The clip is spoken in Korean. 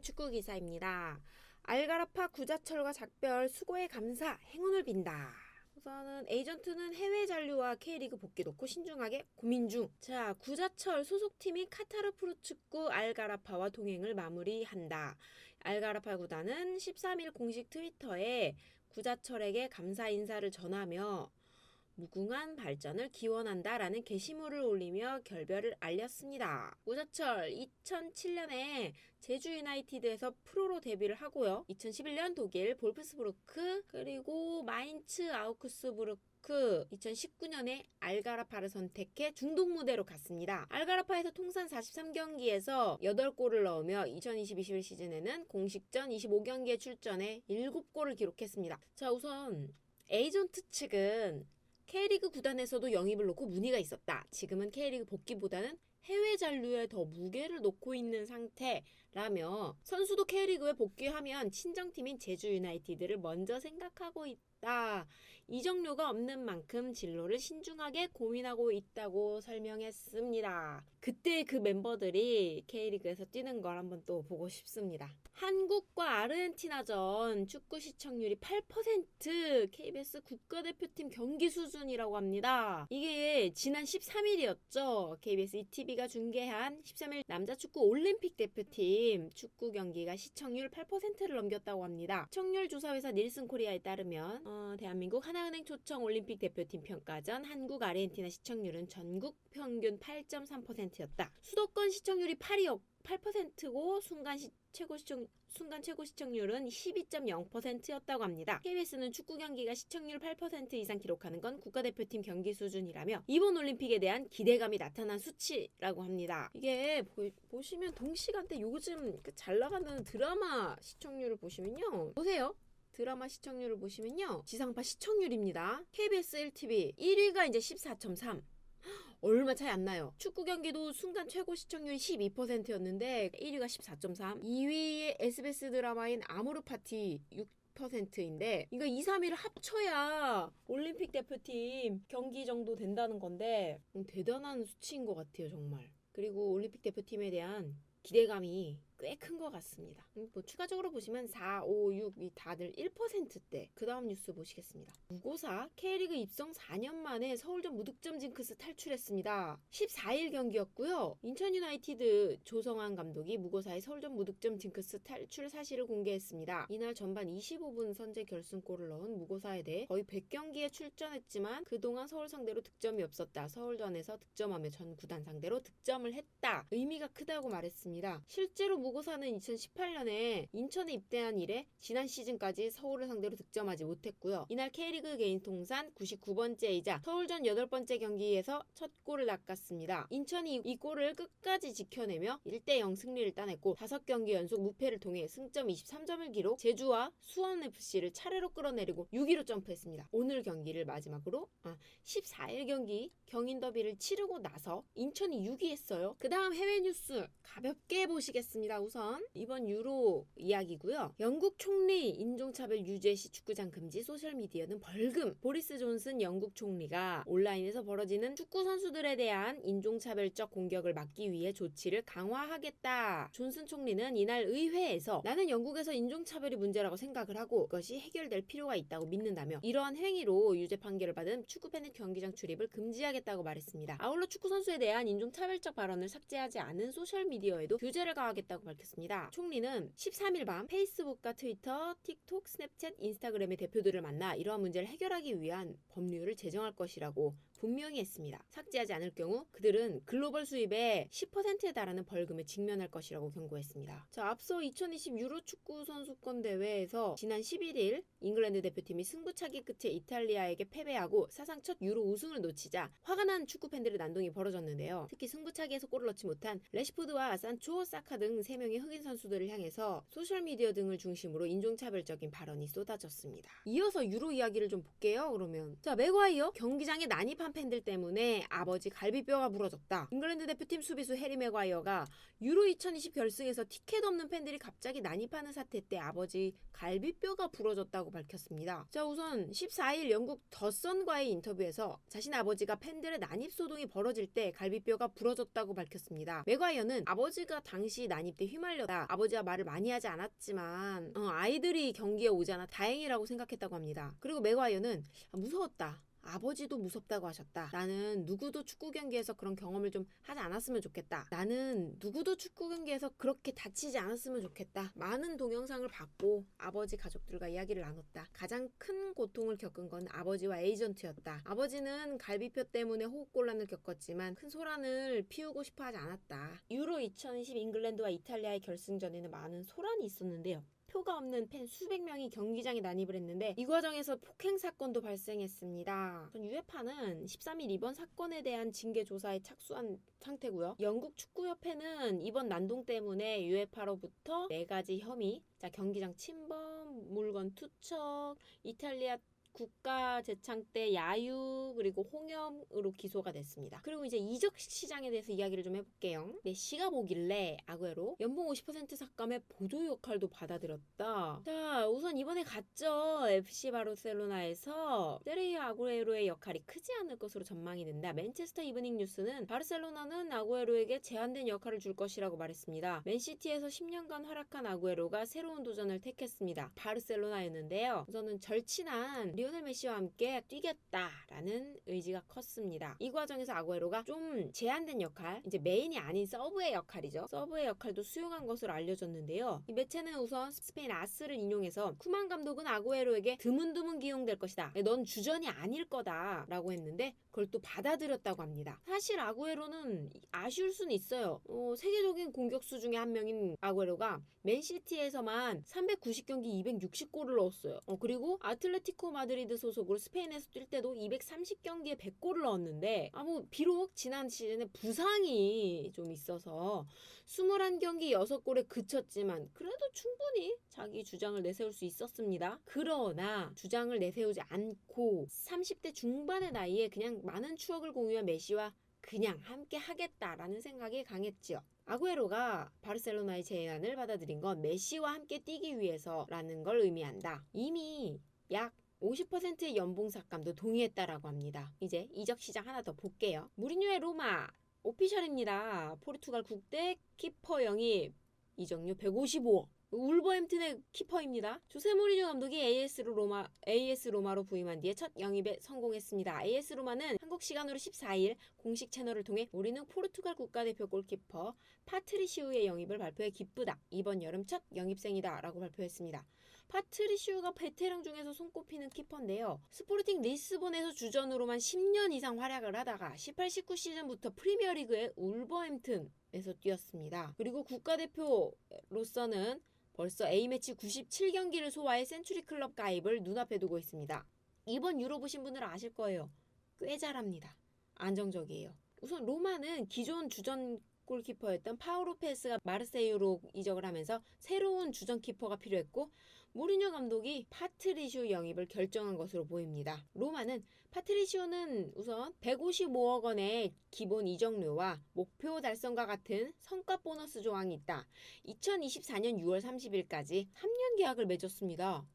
축구 기사입니다. 알가라파 구자철과 작별 수고에 감사 행운을 빈다. 우선은 에이전트는 해외 잔류와 K리그 복귀 놓고 신중하게 고민 중. 자, 구자철 소속팀이 카타르 프로축구 알가라파와 동행을 마무리한다. 알가라파 구단은 13일 공식 트위터에 구자철에게 감사 인사를 전하며 무궁한 발전을 기원한다라는 게시물을 올리며 결별을 알렸습니다. 구자철 2007년에 제주 유나이티드에서 프로로 데뷔를 하고요. 2011년 독일 볼프스부르크 그리고 마인츠 아우크스부르크 2019년에 알가라파를 선택해 중동 무대로 갔습니다. 알가라파에서 통산 43경기에서 8골을 넣으며 2020-21 시즌에는 공식전 25경기에 출전해 7골을 기록했습니다. 자, 우선 에이전트 측은 K리그 구단에서도 영입을 놓고 문의가 있었다. 지금은 K리그 복귀보다는 해외 잔류에 더 무게를 놓고 있는 상태라며 선수도 K리그에 복귀하면 친정팀인 제주 유나이티드를 먼저 생각하고 있다. 이적료가 없는 만큼 진로를 신중하게 고민하고 있다고 설명했습니다. 그때 그 멤버들이 K리그에서 뛰는 걸 한번 또 보고 싶습니다. 한국과 아르헨티나전 축구 시청률이 8%, KBS 국가대표팀 경기 수준이라고 합니다. 이게 지난 13일이었죠. KBS ETV가 중계한 13일 남자축구 올림픽 대표팀 축구 경기가 시청률 8%를 넘겼다고 합니다. 시청률 조사회사 닐슨 코리아에 따르면 대한민국 하나은행 초청 올림픽 대표팀 평가전 한국 아르헨티나 시청률은 전국 평균 8.3%였다. 수도권 시청률이 8%고 순간 최고 시청률은 12.0%였다고 합니다. KBS는 축구 경기가 시청률 8% 이상 기록하는 건 국가대표팀 경기 수준이라며 이번 올림픽에 대한 기대감이 나타난 수치라고 합니다. 이게 보시면 동시간대 요즘 잘 나가는 드라마 시청률을 보시면요. 보세요. 드라마 시청률을 보시면요. 지상파 시청률입니다. KBS 1TV 1위가 이제 14.3. 얼마 차이 안 나요. 축구 경기도 순간 최고 시청률이 12%였는데 1위가 14.3. 2위의 SBS 드라마인 아모르 파티 6%인데 이거 2, 3위를 합쳐야 올림픽 대표팀 경기 정도 된다는 건데 대단한 수치인 것 같아요, 정말. 그리고 올림픽 대표팀에 대한 기대감이 꽤 큰 것 같습니다. 추가적으로 보시면 4, 5, 6이 다들 1%대. 그 다음 뉴스 보시겠습니다. 무고사 K리그 입성 4년 만에 서울전 무득점 징크스 탈출했습니다. 14일 경기였고요. 인천 유나이티드 조성환 감독이 무고사의 서울전 무득점 징크스 탈출 사실을 공개했습니다. 이날 전반 25분 선제 결승골을 넣은 무고사에 대해 거의 100경기에 출전했지만 그동안 서울 상대로 득점이 없었다. 서울전에서 득점하며 전 구단 상대로 득점을 했다. 의미가 크다고 말했습니다. 실제로 무고사는 2018년에 인천에 입대한 이래 지난 시즌까지 서울을 상대로 득점하지 못했고요. 이날 K리그 개인 통산 99번째이자 서울전 8번째 경기에서 첫 골을 낚았습니다. 인천이 이 골을 끝까지 지켜내며 1대0 승리를 따냈고 5경기 연속 무패를 통해 승점 23점을 기록, 제주와 수원FC를 차례로 끌어내리고 6위로 점프했습니다. 오늘 경기를 마지막으로 14일 경기 경인 더비를 치르고 나서 인천이 6위했어요. 그 다음 해외 뉴스 가볍게 보시겠습니다. 우선 이번 유로 이야기고요. 영국 총리 인종차별 유죄 시 축구장 금지, 소셜미디어는 벌금. 보리스 존슨 영국 총리가 온라인에서 벌어지는 축구 선수들에 대한 인종차별적 공격을 막기 위해 조치를 강화하겠다. 존슨 총리는 이날 의회에서 나는 영국에서 인종차별이 문제라고 생각을 하고 그것이 해결될 필요가 있다고 믿는다며 이러한 행위로 유죄 판결을 받은 축구팬의 경기장 출입을 금지하겠다고 말했습니다. 아울러 축구 선수에 대한 인종차별적 발언을 삭제하지 않은 소셜미디어에도 규제를 가하겠다고 밝혔습니다. 총리는 13일 밤 페이스북과 트위터, 틱톡, 스냅챗, 인스타그램의 대표들을 만나 이러한 문제를 해결하기 위한 법률을 제정할 것이라고 분명히 했습니다. 삭제하지 않을 경우 그들은 글로벌 수입의 10%에 달하는 벌금에 직면할 것이라고 경고했습니다. 자, 앞서 2020 유로 축구 선수권 대회에서 지난 11일 잉글랜드 대표팀이 승부차기 끝에 이탈리아에게 패배하고 사상 첫 유로 우승을 놓치자 화가 난 축구 팬들의 난동이 벌어졌는데요. 특히 승부차기에서 골을 넣지 못한 레시포드와 산초, 사카 등 3명의 흑인 선수들을 향해서 소셜미디어 등을 중심으로 인종차별적인 발언이 쏟아졌습니다. 이어서 유로 이야기를 좀 볼게요. 그러면 자, 맥과이어 경기장에 난입한 팬들 때문에 아버지 갈비뼈가 부러졌다. 잉글랜드 대표팀 수비수 해리 맥과이어가 유로 2020 결승에서 티켓 없는 팬들이 갑자기 난입하는 사태 때 아버지 갈비뼈가 부러졌다고 밝혔습니다. 자, 우선 14일 영국 더선과의 인터뷰에서 자신 아버지가 팬들의 난입소동이 벌어질 때 갈비뼈가 부러졌다고 밝혔습니다. 맥과이어는 아버지가 당시 난입 때 휘말렸다. 아버지와 말을 많이 하지 않았지만 아이들이 경기에 오지 않아 다행이라고 생각했다고 합니다. 그리고 맥과이어는 무서웠다. 아버지도 무섭다고 하셨다. 나는 누구도 축구 경기에서 그런 경험을 좀 하지 않았으면 좋겠다. 나는 누구도 축구 경기에서 그렇게 다치지 않았으면 좋겠다. 많은 동영상을 봤고 아버지 가족들과 이야기를 나눴다. 가장 큰 고통을 겪은 건 아버지와 에이전트였다. 아버지는 갈비뼈 때문에 호흡곤란을 겪었지만 큰 소란을 피우고 싶어 하지 않았다. 유로 2020 잉글랜드와 이탈리아의 결승전에는 많은 소란이 있었는데요. 표가 없는 팬 수백 명이 경기장에 난입을 했는데 이 과정에서 폭행 사건도 발생했습니다. UEFA는 13일 이번 사건에 대한 징계 조사에 착수한 상태고요. 영국 축구협회는 이번 난동 때문에 UEFA로부터 4가지 혐의, 경기장 침범, 물건 투척, 이탈리아 국가 재창 때 야유 그리고 홍염으로 기소가 됐습니다. 그리고 이제 이적 시장에 대해서 이야기를 좀 해볼게요. 메시가 뭐길래 아구에로 연봉 50% 삭감의 보조 역할도 받아들였다. 자, 우선 이번에 갔죠. FC 바르셀로나에서 세르히오 아구에로의 역할이 크지 않을 것으로 전망이 된다. 맨체스터 이브닝 뉴스는 바르셀로나는 아구에로에게 제한된 역할을 줄 것이라고 말했습니다. 맨시티에서 10년간 활약한 아구에로가 새로운 도전을 택했습니다. 바르셀로나였는데요. 우선은 절친한 리오넬 메시와 함께 뛰겠다라는 의지가 컸습니다. 이 과정에서 아구에로가 좀 제한된 역할, 이제 메인이 아닌 서브의 역할이죠. 서브의 역할도 수용한 것으로 알려졌는데요. 이 매체는 우선 스페인 아스를 인용해서 쿠만 감독은 아구에로에게 드문드문 기용될 것이다. 넌 주전이 아닐 거다 라고 했는데 그걸 또 받아들였다고 합니다. 사실 아구에로는 아쉬울 수는 있어요. 세계적인 공격수 중에 한 명인 아구에로가 맨시티에서만 390경기 260골을 넣었어요. 그리고 아틀레티코 마드리드 소속으로 스페인에서 뛸 때도 230경기에 100골을 넣었는데 비록 지난 시즌에 부상이 좀 있어서 21경기 6골에 그쳤지만 그래도 충분히 자기 주장을 내세울 수 있었습니다. 그러나 주장을 내세우지 않고 30대 중반의 나이에 그냥 많은 추억을 공유한 메시와 그냥 함께 하겠다라는 생각이 강했지요. 아구에로가 바르셀로나의 제안을 받아들인 건 메시와 함께 뛰기 위해서라는 걸 의미한다. 이미 약 50%의 연봉 삭감도 동의했다라고 합니다. 이제 이적 시장 하나 더 볼게요. 무리뉴의 로마 오피셜입니다. 포르투갈 국대 키퍼 영입 이적료 155억. 울버햄튼의 키퍼입니다. 조세 모리뉴 감독이 AS 로마로 부임한 뒤에 첫 영입에 성공했습니다. AS 로마는 한국 시간으로 14일 공식 채널을 통해 우리는 포르투갈 국가대표 골키퍼 파트리시우의 영입을 발표해 기쁘다. 이번 여름 첫 영입생이다 라고 발표했습니다. 파트리시우가 베테랑 중에서 손꼽히는 키퍼인데요. 스포르팅 리스본에서 주전으로만 10년 이상 활약을 하다가 18-19 시즌부터 프리미어리그의 울버햄튼에서 뛰었습니다. 그리고 국가대표로서는 벌써 A매치 97경기를 소화해 센츄리 클럽 가입을 눈앞에 두고 있습니다. 이번 유로 보신 분들은 아실 거예요. 꽤 잘합니다. 안정적이에요. 우선 로마는 기존 주전 골키퍼였던 파우로 페스가 마르세유로 이적을 하면서 새로운 주전 키퍼가 필요했고 무리뉴 감독이 파트리슈 영입을 결정한 것으로 보입니다. 로마는 파트리슈는 우선 155억 원의 기본 이적료와 목표 달성과 같은 성과 보너스 조항이 있다. 2024년 6월 30일까지 3년 계약을 맺었습니다.